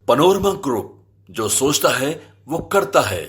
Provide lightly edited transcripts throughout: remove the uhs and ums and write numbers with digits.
Panorama group, जो सोचता है वो करता है।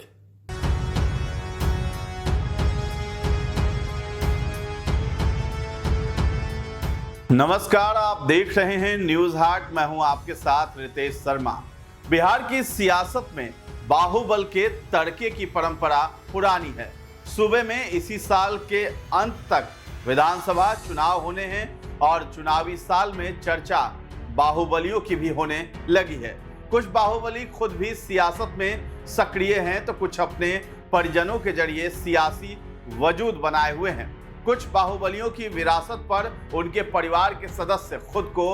नमस्कार, आप देख रहे हैं न्यूज हाट। मैं हूं आपके साथ रितेश शर्मा। बिहार की सियासत में बाहुबल के तड़के की परंपरा पुरानी है। सूबे में इसी साल के अंत तक विधानसभा चुनाव होने हैं और चुनावी साल में चर्चा बाहुबलियों की भी होने लगी है। कुछ बाहुबली खुद भी सियासत में सक्रिय हैं तो कुछ अपने परिजनों के जरिए सियासी वजूद बनाए हुए हैं। कुछ बाहुबलियों की विरासत पर उनके परिवार के सदस्य खुद को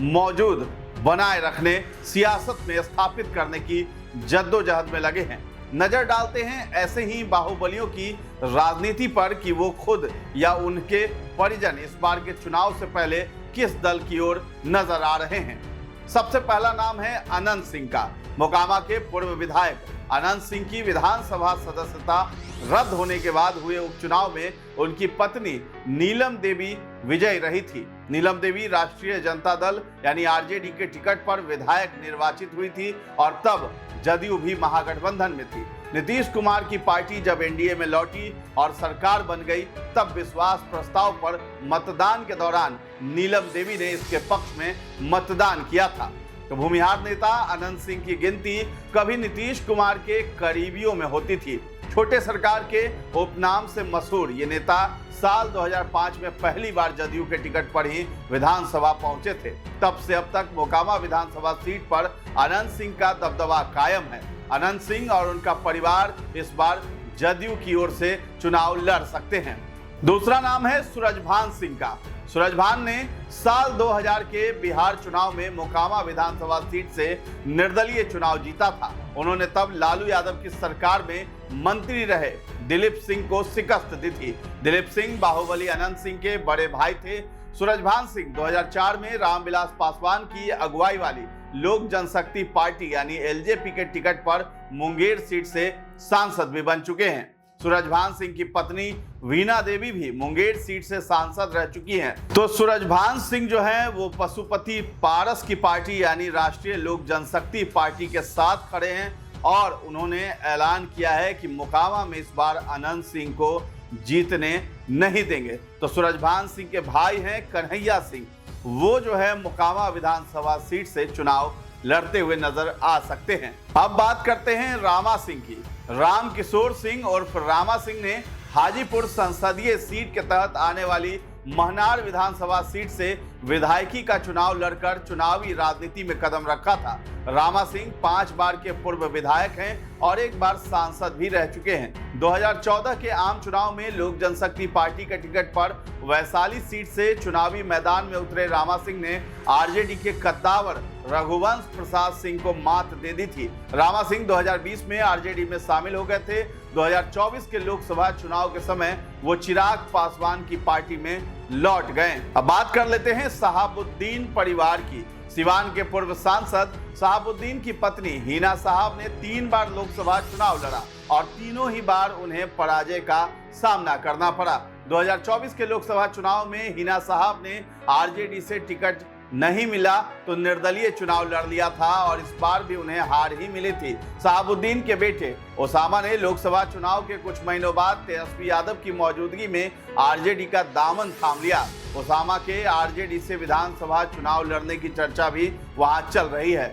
मौजूद बनाए रखने, सियासत में स्थापित करने की जद्दोजहद में लगे हैं। नजर डालते हैं ऐसे ही बाहुबलियों की राजनीति पर कि वो खुद या उनके परिजन इस बार के चुनाव से पहले किस दल की ओर नजर आ रहे हैं। सबसे पहला नाम है अनंत सिंह का। मोकामा के पूर्व विधायक अनंत सिंह की विधानसभा सदस्यता रद्द होने के बाद हुए उपचुनाव में उनकी पत्नी नीलम देवी विजयी रही थी। नीलम देवी राष्ट्रीय जनता दल यानी आरजेडी के टिकट पर विधायक निर्वाचित हुई थी और तब जदयू भी महागठबंधन में थी। नीतीश कुमार की पार्टी जब एनडीए में लौटी और सरकार बन गई, तब विश्वास प्रस्ताव पर मतदान के दौरान नीलम देवी ने इसके पक्ष में मतदान किया था। तो भूमिहार नेता अनंत सिंह की गिनती कभी नीतीश कुमार के करीबियों में होती थी। छोटे सरकार के उपनाम से मशहूर ये नेता साल 2005 में पहली बार जदयू के टिकट पर ही विधानसभा पहुंचे थे। तब से अब तक मोकामा विधानसभा सीट पर अनंत सिंह का दबदबा कायम है। अनंत सिंह और उनका परिवार इस बार जदयू की ओर से चुनाव लड़ सकते हैं। दूसरा नाम है सूरजभान सिंह का। सूरजभान ने साल 2000 के बिहार चुनाव में मोकामा विधानसभा सीट से निर्दलीय चुनाव जीता था। उन्होंने तब लालू यादव की सरकार में मंत्री रहे दिलीप सिंह को शिकस्त दी थी। दिलीप सिंह बाहुबली अनंत सिंह के बड़े भाई थे। सूरजभान सिंह 2004 में रामविलास पासवान की अगुवाई वाली लोक जनशक्ति पार्टी यानी एलजेपी के टिकट पर मुंगेर सीट से सांसद भी बन चुके हैं। सूरजभान सिंह की पत्नी वीणा देवी भी मुंगेर सीट से सांसद रह चुकी हैं। तो सूरजभान सिंह जो है वो पशुपति पारस की पार्टी यानी राष्ट्रीय लोक जनशक्ति पार्टी के साथ खड़े हैं और उन्होंने ऐलान किया है कि मोकामा में इस बार अनंत सिंह को जीतने नहीं देंगे। तो सूरजभान सिंह के भाई हैं कन्हैया सिंह, वो जो है मोकामा विधानसभा सीट से चुनाव लड़ते हुए नजर आ सकते हैं। अब बात करते हैं रामा सिंह की। राम किशोर सिंह और रामा सिंह ने हाजीपुर संसदीय सीट के तहत आने वाली महनार विधानसभा सीट से विधायकी का चुनाव लड़कर चुनावी राजनीति में कदम रखा था। रामा सिंह 5 बार के पूर्व विधायक हैं और 1 बार सांसद भी रह चुके हैं। 2014 के आम चुनाव में लोक जनशक्ति पार्टी के टिकट पर वैशाली सीट से चुनावी मैदान में उतरे रामा सिंह ने आरजेडी के कद्दावर रघुवंश प्रसाद सिंह को मात दे दी थी। रामा सिंह 2020 में आरजेडी में शामिल हो गए थे। 2024 के लोकसभा चुनाव के समय वो चिराग पासवान की पार्टी में लौट गए। अब बात कर लेते हैं शहाबुद्दीन परिवार की। सिवान के पूर्व सांसद शहाबुद्दीन की पत्नी हिना साहब ने 3 बार लोकसभा चुनाव लड़ा और तीनों ही बार उन्हें पराजय का सामना करना पड़ा। 2024 के लोकसभा चुनाव में हिना साहब ने आरजेडी से टिकट नहीं मिला तो निर्दलीय चुनाव लड़ लिया था और इस बार भी उन्हें हार ही मिली थी। शहाबुद्दीन के बेटे ओसामा ने लोकसभा चुनाव के कुछ महीनों बाद तेजस्वी यादव की मौजूदगी में आरजेडी का दामन थाम लिया। ओसामा के आरजेडी से विधानसभा चुनाव लड़ने की चर्चा भी वहां चल रही है।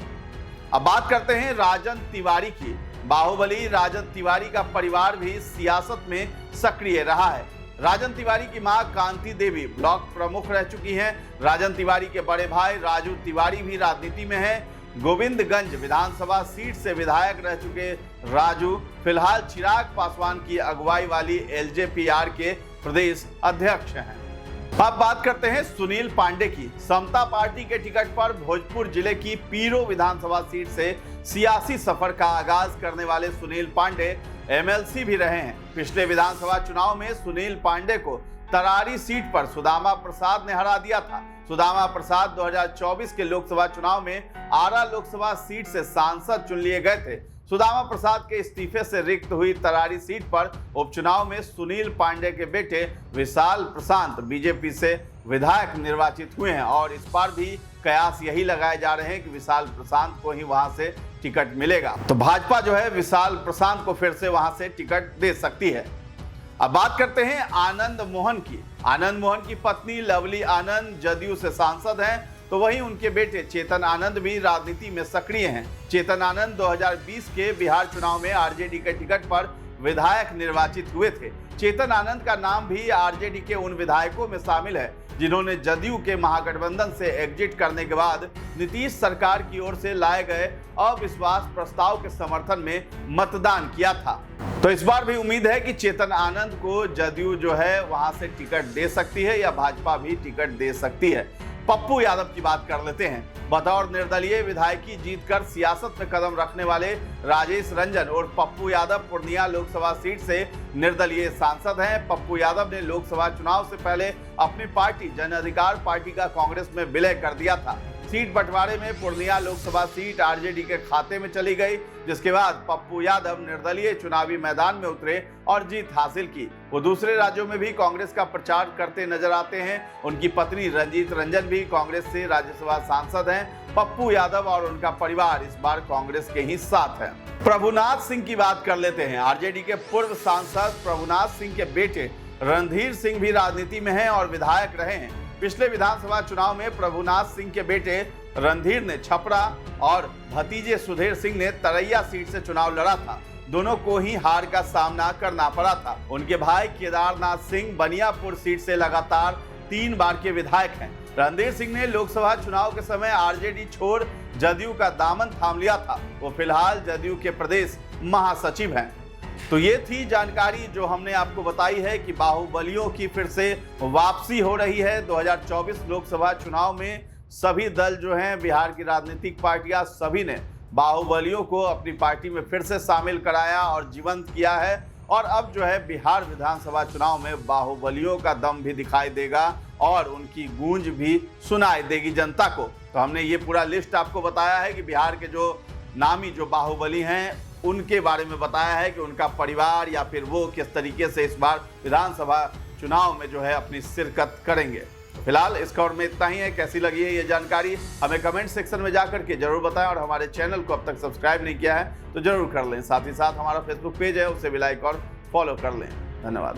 अब बात करते हैं राजन तिवारी की। बाहुबली राजन तिवारी का परिवार भी सियासत में सक्रिय रहा है। राजन तिवारी की मां कांति देवी ब्लॉक प्रमुख रह चुकी हैं। राजन तिवारी के बड़े भाई राजू तिवारी भी राजनीति में हैं। गोविंदगंज विधानसभा सीट से विधायक रह चुके राजू फिलहाल चिराग पासवान की अगुवाई वाली एलजेपीआर के प्रदेश अध्यक्ष हैं। अब बात करते हैं सुनील पांडे की। समता पार्टी के टिकट पर भोजपुर जिले की पीरो विधानसभा सीट से सियासी सफर का आगाज करने वाले सुनील पांडे एमएलसी भी रहे हैं। पिछले विधानसभा चुनाव में सुनील पांडे को तरारी सीट पर सुदामा प्रसाद ने हरा दिया था। सुदामा प्रसाद 2024 के लोकसभा चुनाव में आरा लोकसभा सीट से सांसद चुन लिए गए थे। सुदामा प्रसाद के इस्तीफे से रिक्त हुई तरारी सीट पर उपचुनाव में सुनील पांडे के बेटे विशाल प्रशांत बीजेपी से विधायक निर्वाचित हुए हैं और इस बार भी कयास यही लगाए जा रहे हैं कि विशाल प्रशांत को ही वहां से टिकट मिलेगा। तो भाजपा जो है विशाल प्रशांत को फिर से वहां से टिकट दे सकती है। अब बात करते हैं आनंद मोहन की। आनंद मोहन की पत्नी लवली आनंद जदयू से सांसद हैं, तो वहीं उनके बेटे चेतन आनंद भी राजनीति में सक्रिय हैं। चेतन आनंद 2020 के बिहार चुनाव में आरजेडी के टिकट पर विधायक निर्वाचित हुए थे। चेतन आनंद का नाम भी आरजेडी के उन विधायकों में शामिल है जिन्होंने जदयू के महागठबंधन से एग्जिट करने के बाद नीतीश सरकार की ओर से लाए गए अविश्वास प्रस्ताव के समर्थन में मतदान किया था। तो इस बार भी उम्मीद है कि चेतन आनंद को जदयू जो है वहां से टिकट दे सकती है या भाजपा भी टिकट दे सकती है। पप्पू यादव की बात कर लेते हैं। बतौर निर्दलीय विधायकी जीतकर सियासत में कदम रखने वाले राजेश रंजन और पप्पू यादव पूर्णिया लोकसभा सीट से निर्दलीय सांसद हैं। पप्पू यादव ने लोकसभा चुनाव से पहले अपनी पार्टी जन अधिकार पार्टी का कांग्रेस में विलय कर दिया था। सीट बंटवारे में पूर्णिया लोकसभा सीट आरजेडी के खाते में चली गई, जिसके बाद पप्पू यादव निर्दलीय चुनावी मैदान में उतरे और जीत हासिल की। वो दूसरे राज्यों में भी कांग्रेस का प्रचार करते नजर आते हैं। उनकी पत्नी रंजीत रंजन भी कांग्रेस से राज्यसभा सांसद हैं। पप्पू यादव और उनका परिवार इस बार कांग्रेस के ही साथ है। प्रभुनाथ सिंह की बात कर लेते हैं। आरजेडी के पूर्व सांसद प्रभुनाथ सिंह के बेटे रणधीर सिंह भी राजनीति में हैं और विधायक रहे हैं। पिछले विधानसभा चुनाव में प्रभुनाथ सिंह के बेटे रणधीर ने छपरा और भतीजे सुधीर सिंह ने तरैया सीट से चुनाव लड़ा था। दोनों को ही हार का सामना करना पड़ा था। उनके भाई केदारनाथ सिंह बनियापुर सीट से लगातार 3 बार के विधायक हैं। रणधीर सिंह ने लोकसभा चुनाव के समय आरजेडी छोड़ जदयू का दामन थाम लिया था। वो फिलहाल जदयू के प्रदेश महासचिव हैं। तो ये थी जानकारी जो हमने आपको बताई है कि बाहुबलियों की फिर से वापसी हो रही है। 2024 लोकसभा चुनाव में सभी दल जो हैं, बिहार की राजनीतिक पार्टियां सभी ने बाहुबलियों को अपनी पार्टी में फिर से शामिल कराया और जीवंत किया है। और अब जो है बिहार विधानसभा चुनाव में बाहुबलियों का दम भी दिखाई देगा और उनकी गूंज भी सुनाई देगी जनता को। तो हमने ये पूरा लिस्ट आपको बताया है कि बिहार के जो नामी जो बाहुबली हैं उनके बारे में बताया है कि उनका परिवार या फिर वो किस तरीके से इस बार विधानसभा चुनाव में जो है अपनी शिरकत करेंगे। फिलहाल इस खबर में इतना ही है। कैसी लगी है ये जानकारी हमें कमेंट सेक्शन में जाकर के जरूर बताएं और हमारे चैनल को अब तक सब्सक्राइब नहीं किया है तो जरूर कर लें। साथ ही साथ हमारा फेसबुक पेज है, उसे भी लाइक और फॉलो कर लें। धन्यवाद।